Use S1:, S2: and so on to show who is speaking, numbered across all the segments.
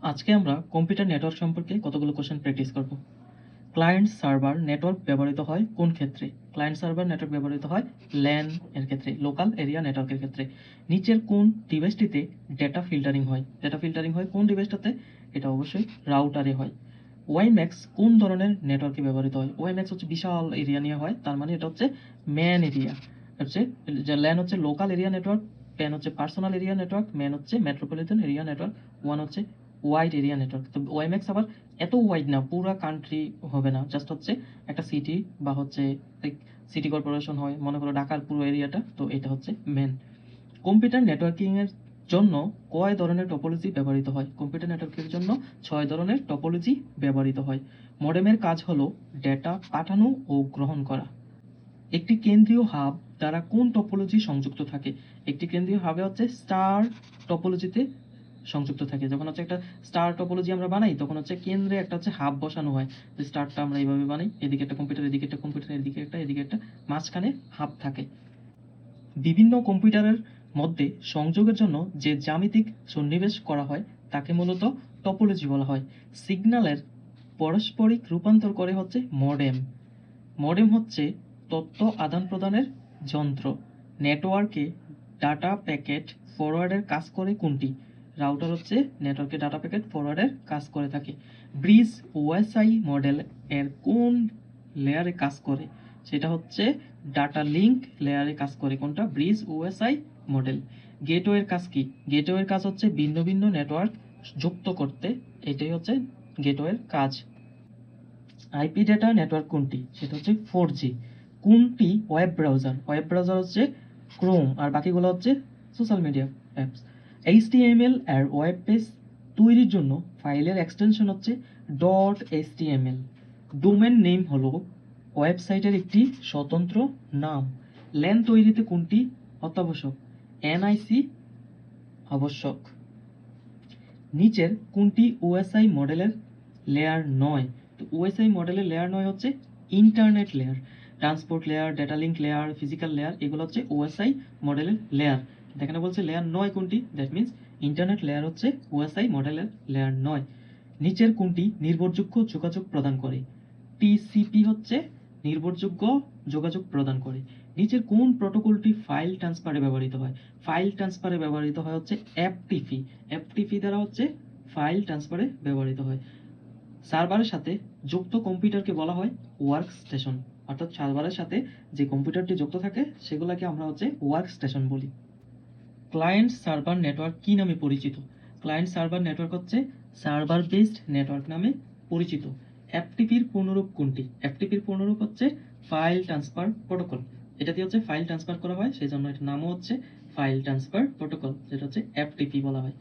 S1: আজকে আমরা computer network সম্পর্কে কতগুলো কোশ্চেন প্র্যাকটিস করব। ক্লায়েন্ট সার্ভার নেটওয়ার্ক ব্যবহৃত হয় কোন ক্ষেত্রে? ক্লায়েন্ট সার্ভার নেটওয়ার্ক ব্যবহৃত হয় ল্যান এর ক্ষেত্রে, লোকাল এরিয়া নেটওয়ার্কের ক্ষেত্রে। নিচের কোন ডিভাইসটিতে ডেটা ফিল্টারিং হয়? ডেটা ফিল্টারিং হয় কোন ডিভাইসটাতে? এটা অবশ্যই রাউটারে হয়। ওয়াইম্যাক্স কোন ধরনের নেটওয়ার্কে ব্যবহৃত হয়? ওয়াইম্যাক্স হচ্ছে বিশাল এরিয়া নিয়ে হয়, তার মানে এটা হচ্ছে ম্যান এরিয়া। হচ্ছে ল্যান হচ্ছে লোকাল এরিয়া নেটওয়ার্ক, প্যান হচ্ছে পার্সোনাল এরিয়া নেটওয়ার্ক, ম্যান হচ্ছে মেট্রোপলিটন এরিয়া নেটওয়ার্ক, ওয়ান হচ্ছে ওয়াইড এরিয়া নেটওয়ার্ক। তো ওয়াইম্যাক্স আবার এত ওয়াইড না, পুরা কান্ট্রি হবে না, জাস্ট হচ্ছে একটা সিটি বা হচ্ছে সিটি কর্পোরেশন হয়, মনে করো ঢাকার পুরো এরিয়াটা, তো এটা হচ্ছে মেন। কম্পিউটার নেটওয়ার্কিং এর জন্য কয় ধরনের টপোলজি ব্যবহৃত হয়? কম্পিউটার নেটওয়ার্কের জন্য 6 ধরনের টপোলজি ব্যবহৃত হয়। মডেমের কাজ হলো ডেটা পাঠানো ও গ্রহণ করা। একটি কেন্দ্রীয় হাব দ্বারা কোন টপোলজি সংযুক্ত থাকে? একটি কেন্দ্রীয় হাবে হচ্ছে স্টার টপোলজিতে সংযুক্ত থাকে। যখন হচ্ছে একটা স্টার টপোলজি আমরা বানাই, তখন হচ্ছে কেন্দ্রে একটা হচ্ছে হাব বসানো হয়। যে স্টারটা আমরা এইভাবে বানাই, এদিকে একটা কম্পিউটার, এদিকে একটা কম্পিউটার, এদিকে একটা, মাঝখানে হাব থাকে। বিভিন্ন কম্পিউটারের মধ্যে সংযোগের জন্য যে জ্যামিতিক সন্নিবেশ করা হয় তাকে মূলত টপোলজি বলা হয়। সিগন্যালের পারস্পরিক রূপান্তর করে হচ্ছে মডেম। মডেম হচ্ছে তথ্য আদান প্রদানের যন্ত্র। নেটওয়ার্কে ডাটা প্যাকেট ফরওয়ার্ডের কাজ করে কোনটি? রাউটার হচ্ছে নেটওয়ার্কে ডাটা প্যাকেট ফরওয়ার্ডের কাজ করে থাকে। ব্রিজ ওএসআই মডেল এর কোন লেয়ারে কাজ করে? সেটা হচ্ছে ডাটা লিঙ্ক লেয়ারে কাজ করে। কোনটা? Bridge OSI model. গেটওয়ের কাজ কি? গেটওয়ের কাজ হচ্ছে ভিন্ন ভিন্ন নেটওয়ার্ক যুক্ত করতে, এটাই হচ্ছে গেটওয়ের কাজ। আইপি ডেটা নেটওয়ার্ক কোনটি? সেটা হচ্ছে 4G। কোনটি ওয়েব ব্রাউজার? ওয়েব ব্রাউজার হচ্ছে ক্রোম, আর বাকিগুলো হচ্ছে সোশ্যাল মিডিয়া অ্যাপস। এইচটিএমএল এর ওয়েব পেজ তৈরির জন্য ফাইলের এক্সটেনশন হচ্ছে .html। ডোমেন নেম হলো ওয়েবসাইটের একটি স্বতন্ত্র নাম। ল্যান তৈরিতে কোনটি অত্যাবশ্যক? এনআইসি আবশ্যক। নিচের কোনটি ওএসআই মডেলের লেয়ার নয়? তো ওএসআই মডেলের লেয়ার নয় হচ্ছে internet layer. Transport layer, data link layer, physical layer, এগুলো হচ্ছে ওএসআই মডেলের লেয়ার। এখানে বলছে লেয়ার নয় কোনটি, দ্যাট মিন্স ইন্টারনেট লেয়ার হচ্ছে ওএসআই মডেলের লেয়ার নয়। নিচের কোনটি নির্ভরযোগ্য যোগাযোগ প্রদান করে? টিসিপি হচ্ছে নির্ভরযোগ্য যোগাযোগ প্রদান করে। নিচের কোন প্রোটোকলটি ফাইল ট্রান্সফারে ব্যবহৃত হয়? ফাইল ট্রান্সফারে ব্যবহৃত হয় হচ্ছে এফটিপি। এফটিপি দ্বারা হচ্ছে ফাইল ট্রান্সফারে ব্যবহৃত হয়। সার্ভারের সাথে যুক্ত কম্পিউটারকে বলা হয় ওয়ার্ক স্টেশন। অর্থাৎ সার্ভারের সাথে যে কম্পিউটারটি যুক্ত থাকে সেগুলোকে আমরা হচ্ছে ওয়ার্ক স্টেশন বলি। ক্লায়েন্ট সার্ভার নেটওয়ার্ক কি নামে পরিচিত? ক্লায়েন্ট সার্ভার নেটওয়ার্ক হচ্ছে সার্ভার বেসড নেটওয়ার্ক নামে পরিচিত। এফটিপির পূর্ণরূপ কোনটি? এফটিপির পূর্ণরূপ হচ্ছে ফাইল ট্রান্সফার প্রোটোকল। এটা দিয়ে হচ্ছে ফাইল ট্রান্সফার করা হয়, সেই জন্য এটার নামও হচ্ছে ফাইল ট্রান্সফার প্রোটোকল, যেটা হচ্ছে এফটিপি বলা হয়।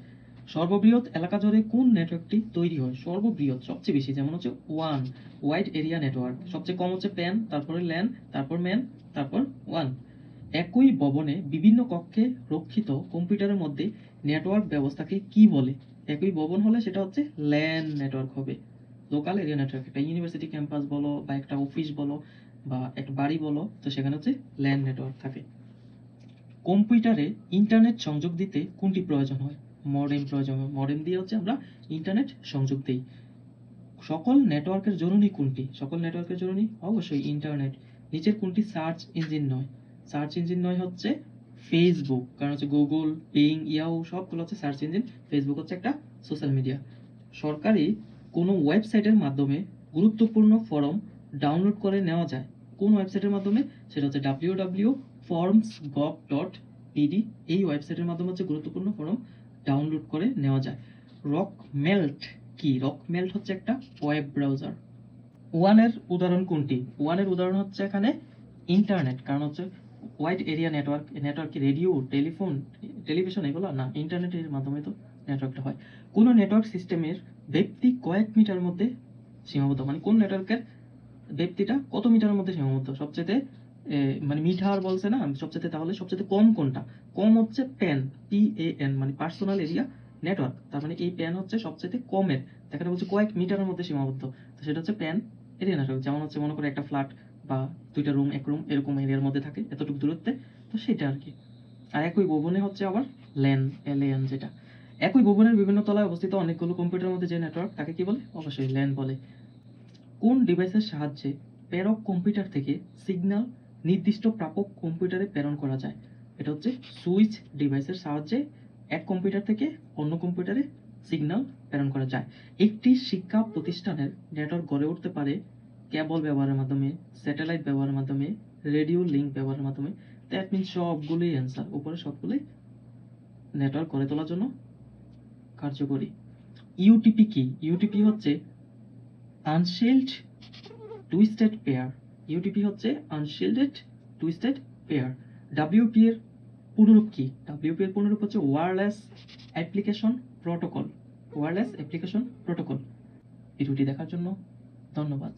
S1: সর্ববৃহৎ এলাকা জুড়ে কোন নেটওয়ার্কটি তৈরি হয়? সর্ববৃহৎ সবচেয়ে বেশি, যেমন হচ্ছে ওয়ান, ওয়াইড এরিয়া নেটওয়ার্ক। সবচেয়ে কম হচ্ছে প্যান, তারপরে ল্যান, তারপর ম্যান, তারপর ওয়ান। একই ভবনে বিভিন্ন কক্ষে রক্ষিত কম্পিউটারের মধ্যে নেটওয়ার্ক ব্যবস্থাকে কি বলে? একই ভবন হলে সেটা হচ্ছে ল্যান নেটওয়ার্ক হবে, লোকাল এরিয়া নেটওয়ার্ক। একটা ইউনিভার্সিটি ক্যাম্পাস বলো বা একটা অফিস বলো বা একটা বাড়ি বলো, তো সেখানে হচ্ছে ল্যান নেটওয়ার্ক থাকে। কম্পিউটারে ইন্টারনেট সংযোগ দিতে কোনটি প্রয়োজন হয়? মডেম প্রয়োজন হয়। মডেম দিয়ে হচ্ছে আমরা ইন্টারনেট সংযোগ দিই। সকল নেটওয়ার্কের জননী কোনটি? সকল নেটওয়ার্কের জননী অবশ্যই ইন্টারনেট। নিচের কোনটি সার্চ ইঞ্জিন নয়? সার্চ ইঞ্জিন নয় হচ্ছে ফেসবুক, কারণ হচ্ছে গুগল, বিং, ইয়াহু সবগুলো হচ্ছে সার্চ ইঞ্জিন। ফেসবুক হচ্ছে একটা সোশ্যাল মিডিয়া। সরকারি কোনো ওয়েবসাইটের মাধ্যমে গুরুত্বপূর্ণ ফর্ম ডাউনলোড করে নেওয়া যায় কোন ওয়েবসাইটের মাধ্যমে? সেটা হচ্ছে www.forms.gov.pd। এই ওয়েবসাইটের মাধ্যমে হচ্ছে গুরুত্বপূর্ণ ফর্ম ডাউনলোড করে নেওয়া যায়। রকমেল্ট কি? রকমেল্ট হচ্ছে একটা ওয়েব ব্রাউজার। ওয়ানের উদাহরণ কোনটি? ওয়ানের উদাহরণ হচ্ছে এখানে ইন্টারনেট, কারণ হচ্ছে wide area network. Network radio, telephone, television এগুলো না, ইন্টারনেটের মাধ্যমে তো নেটওয়ার্কটা হয়। কোন নেটওয়ার্ক সিস্টেমের ব্যাপ্তি কয়েক মিটার মধ্যে সীমাবদ্ধ? মানে কোন নেটওয়ার্কের ব্যাপ্তিটা কত মিটারের মধ্যে সীমাবদ্ধ? সবচেয়ে মানে মিটার বলছে না সবচেয়ে, তাহলে সবচেয়ে কম কোনটা? কম হচ্ছে প্যান, PAN, মানে পার্সোনাল এরিয়া নেটওয়ার্ক। তার মানে এই প্যান হচ্ছে সবচেয়ে কমের। দেখাটা বলছে কয়েক মিটারের মধ্যে সীমাবদ্ধ, তো সেটা হচ্ছে প্যান এরিয়া নেটওয়ার্ক। যেমন হচ্ছে মনে করে একটা ফ্ল্যাট বা দুইটা রুম, এক রুম এরকম এরিয়ার মধ্যে থাকে এতটুকু দূরত্বে, তো সেটা আর কি। আর একই ভবনে হচ্ছে আবার ল্যান, LAN যেটা। একই ভবনের বিভিন্ন তলায় অবস্থিত অনেকগুলো কম্পিউটারের মধ্যে যে নেটওয়ার্ক তাকে কি বলে? অবশ্যই ল্যান বলে। কোন ডিভাইসের সাহায্যে প্রেরক কম্পিউটার থেকে সিগন্যাল নির্দিষ্ট প্রাপক কম্পিউটারে প্রেরণ করা যায়? এটা হচ্ছে সুইচ ডিভাইসের সাহায্যে এক কম্পিউটার থেকে অন্য কম্পিউটারে সিগন্যাল প্রেরণ করা যায়। একটি শিক্ষা প্রতিষ্ঠানের নেটওয়ার্ক গড়ে উঠতে পারে কেবল ব্যবহারের মাধ্যমে, স্যাটেলাইট ব্যবহারের মাধ্যমে, রেডিও লিঙ্ক ব্যবহারের মাধ্যমে। দ্যাট মিনস সবগুলোই অ্যান্সার, উপরে সবগুলোই নেটওয়ার্ক গড়ে তোলার জন্য কার্যকরী। ইউটিপি কি? ইউটিপি হচ্ছে আনশিল্ড টুইস্টেড পেয়ার। ইউটিপি হচ্ছে আনশিল্ডেড টুইস্টেড পেয়ার। ডাব্লিউপি এর পুনরূপ কি? ডাব্লিউপি এর পুনরূপ হচ্ছে wireless application protocol. Wireless application protocol. ভিডিওটি দেখার জন্য ধন্যবাদ।